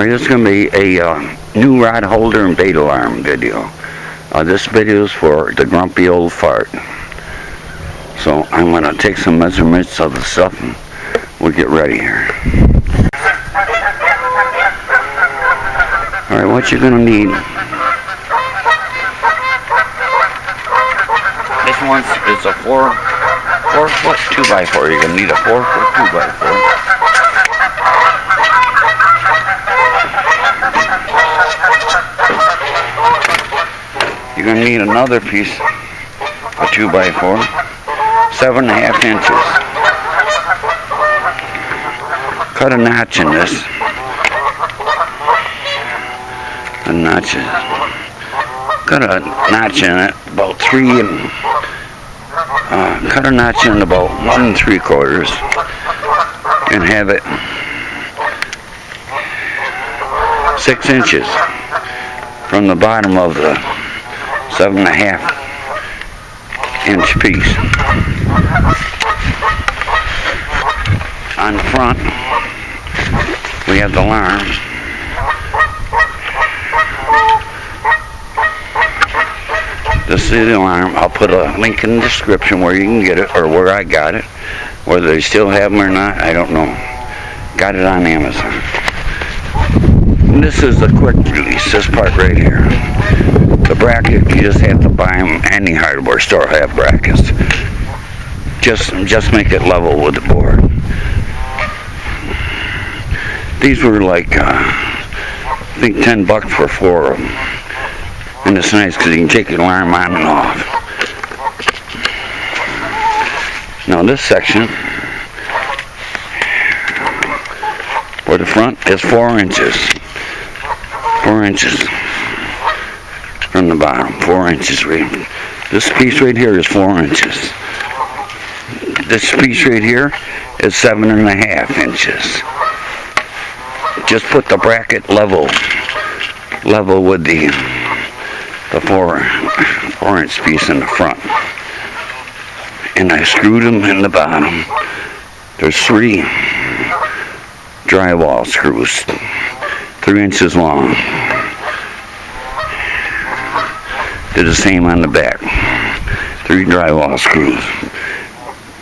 Alright, this is going to be a new rod holder and bait alarm video. This video is for the grumpy old fart. So I'm going to take some measurements of the stuff and we'll get ready here. Alright, what you're going to need. This one is a 4 foot 2x4. You're going to need a 4 foot 2x4. You're going to need another piece of 2x4, 7.5 inches. Cut a notch in this. Cut a notch in it, about 3 and cut a notch in about 1 3/4, and have it 6 inches from the bottom of the 7.5 inch piece. On the front, we have the alarm. This is the alarm. I'll put a link in the description where you can get it, or where I got it. Whether they still have them or not, I don't know. Got it on Amazon. And this is the quick release, this part right here. The bracket, you just have to buy them. Any hardware store have brackets. Just make it level with the board. These were like, I think $10 for 4 of them. And it's nice because you can take your alarm on and off. Now this section, for the front, is 4 inches. 4 inches from the bottom. 4 inches. This piece right here is 4 inches. This piece right here is 7.5 inches. Just put the bracket level with the 4 inch piece in the front. And I screwed them in the bottom. There's 3 drywall screws, 3 inches long. Did the same on the back. 3 drywall screws,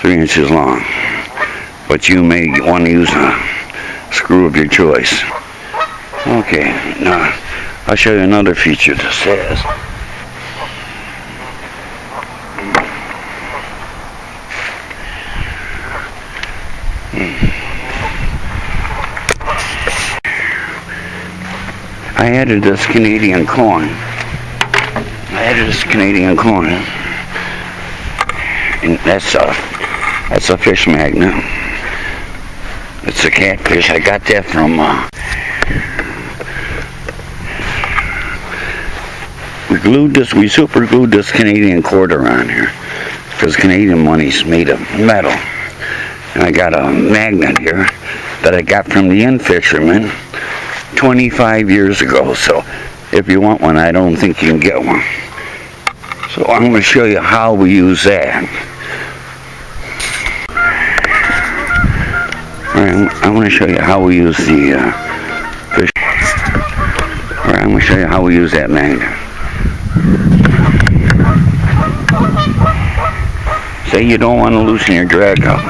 3 inches long. But you may want to use a screw of your choice. Okay, now I'll show you another feature this has. I added this Canadian coin. And that's a fish magnet. It's a catfish. I got that from we super glued this Canadian quarter on here because Canadian money's made of metal. And I got a magnet here that I got from the inn fisherman 25 years ago. So if you want one, I don't think you can get one. So I'm going to show you how we use that. Alright, I'm going to show you how we use the fish. Alright, I'm going to show you how we use that magnet. Say you don't want to loosen your drag up.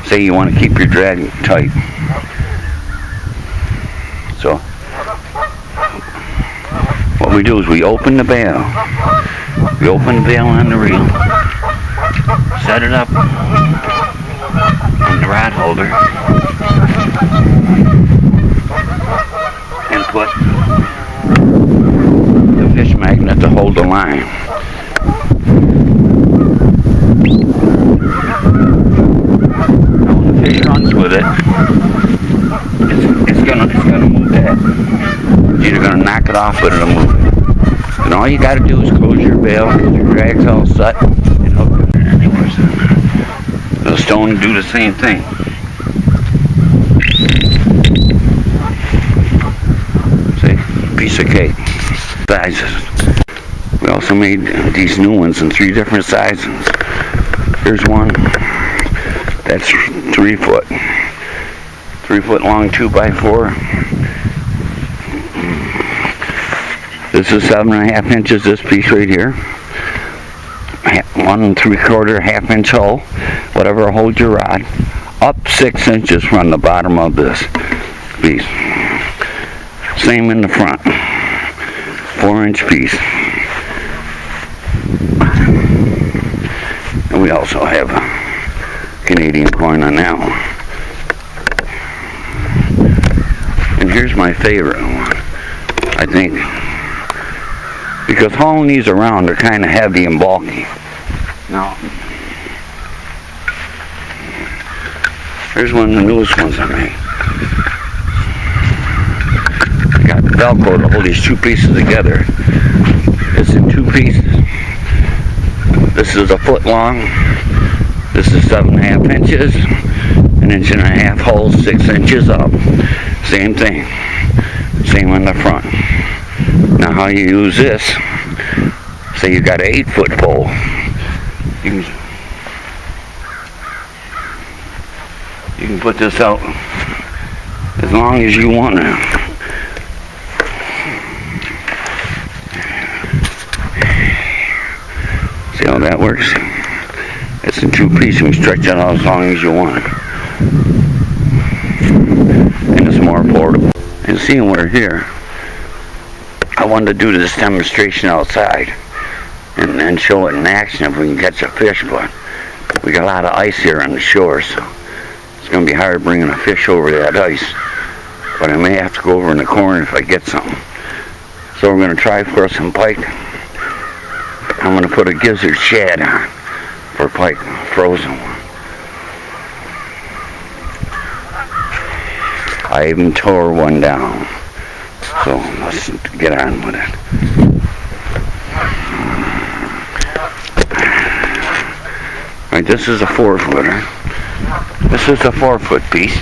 Say you want to keep your drag tight. So, what we do is we open the bail. We open the bail on the reel. Set it up on the rod holder. And put the fish magnet to hold the line. Now when the fish runs with it, it's gonna move that. You're either gonna knock it off, but it'll move it. And all you gotta do is close your bail, get your drags all set, and hook it anywhere. The stone do the same thing. See, piece of cake. Sizes. We also made these new ones in 3 different sizes. Here's one that's 3 foot long 2x4, This is 7.5 inches, this piece right here. 1 3/4 half-inch hole, whatever holds your rod. Up 6 inches from the bottom of this piece. Same in the front. 4-inch piece. And we also have a Canadian coin on that one. And here's my favorite one, I think, because hauling these around, they're kind of heavy and bulky. Now, here's one of the newest ones I made. I got Velcro to hold these two pieces together. It's in 2 pieces. This is 1 foot long. This is 7.5 inches. 1.5 inch hole, 6 inches up. Same thing. Same on the front. Now how you use this, say you got an 8-foot pole. You can put this out as long as you want to. See how that works? It's in 2 pieces. You can stretch it out as long as you want it. And it's more portable. And seeing we're here, I wanted to do this demonstration outside and show it in action if we can catch a fish, but we got a lot of ice here on the shore, so it's going to be hard bringing a fish over that ice. But I may have to go over in the corner if I get something. So we're going to try for some pike. I'm going to put a gizzard shad on for pike, frozen one. I even tore one down. So let's get on with it. Right, this is a 4-footer. This is a 4-foot piece.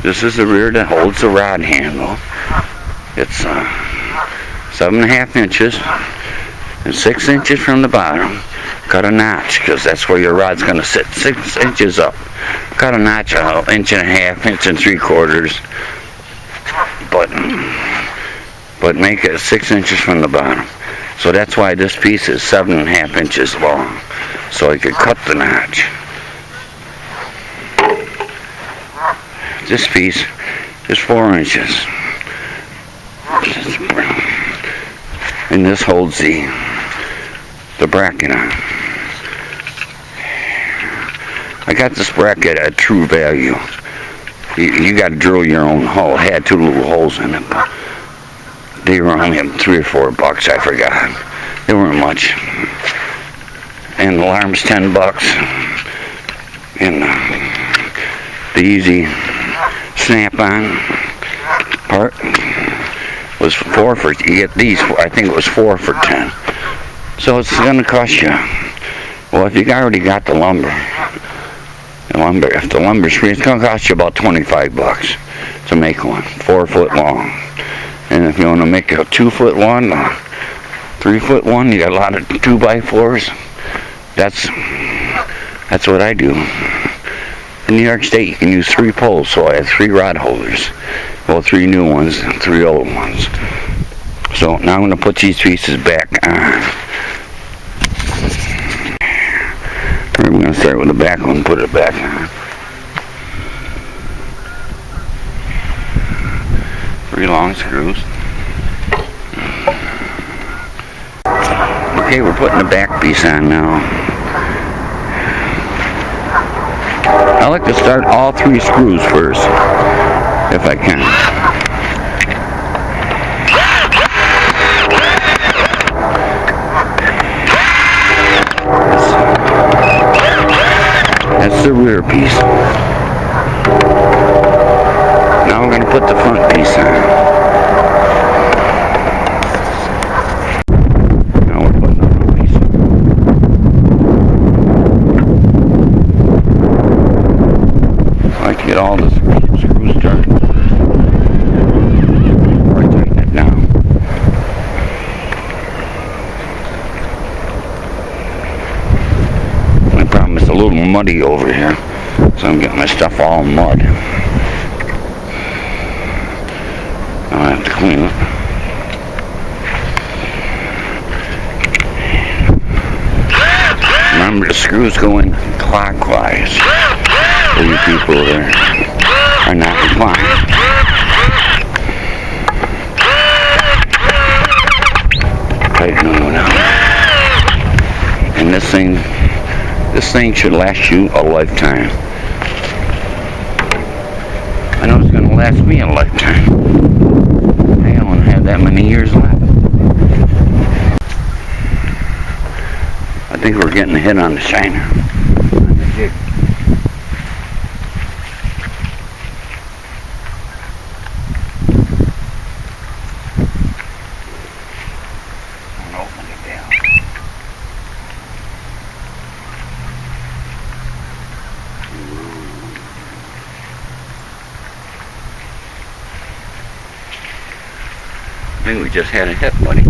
This is the rear that holds the rod handle. It's 7.5 inches and 6 inches from the bottom. Cut a notch, because that's where your rod's going to sit, 6 inches up. Cut a notch out, 1.5 inches, 1 3/4. But make it 6 inches from the bottom. So that's why this piece is 7.5 inches long. So you could cut the notch. This piece is 4 inches. And this holds the bracket on. I got this bracket at true value. You got to drill your own hole. It had 2 little holes in it, but they were only $3 or $4. I forgot. They weren't much. And the alarm's $10. And the easy snap-on part was 4 for. You get these. I think it was 4 for $10. So it's going to cost you. Well, if you already got the lumber, if the lumber's free, it's going to cost you about $25 to make one, 4 foot long. And if you want to make a 2 foot one, 3 foot one, you got a lot of 2x4s. That's what I do. In New York State, you can use 3 poles, so I have 3 rod holders. Well, 3 new ones and 3 old ones. So now I'm going to put these pieces back on. We're going to start with the back one and put it back on. 3 long screws. Okay, we're putting the back piece on now. I like to start all 3 screws first, if I can. That's the rear piece. Now we're going to put the front piece on. Now we're putting the front piece on. I like to get all the screws started. Before I tighten it down. My problem is a little muddy over here. So I'm getting my stuff all in mud. I'll have to clean it. Remember, the screws go in clockwise. For you people that are not inclined. Tighten them now. And this thing should last you a lifetime. I know it's going to last me a lifetime. I don't have that many years left. I think we're getting a hit on the shiner. On the jig. And open it down. I think we just had a hit, buddy.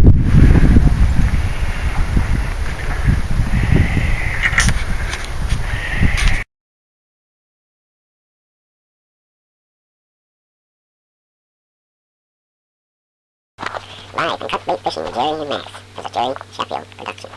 Live and cut bait fishing with Jerry and Max as a Jerry Sheffield production.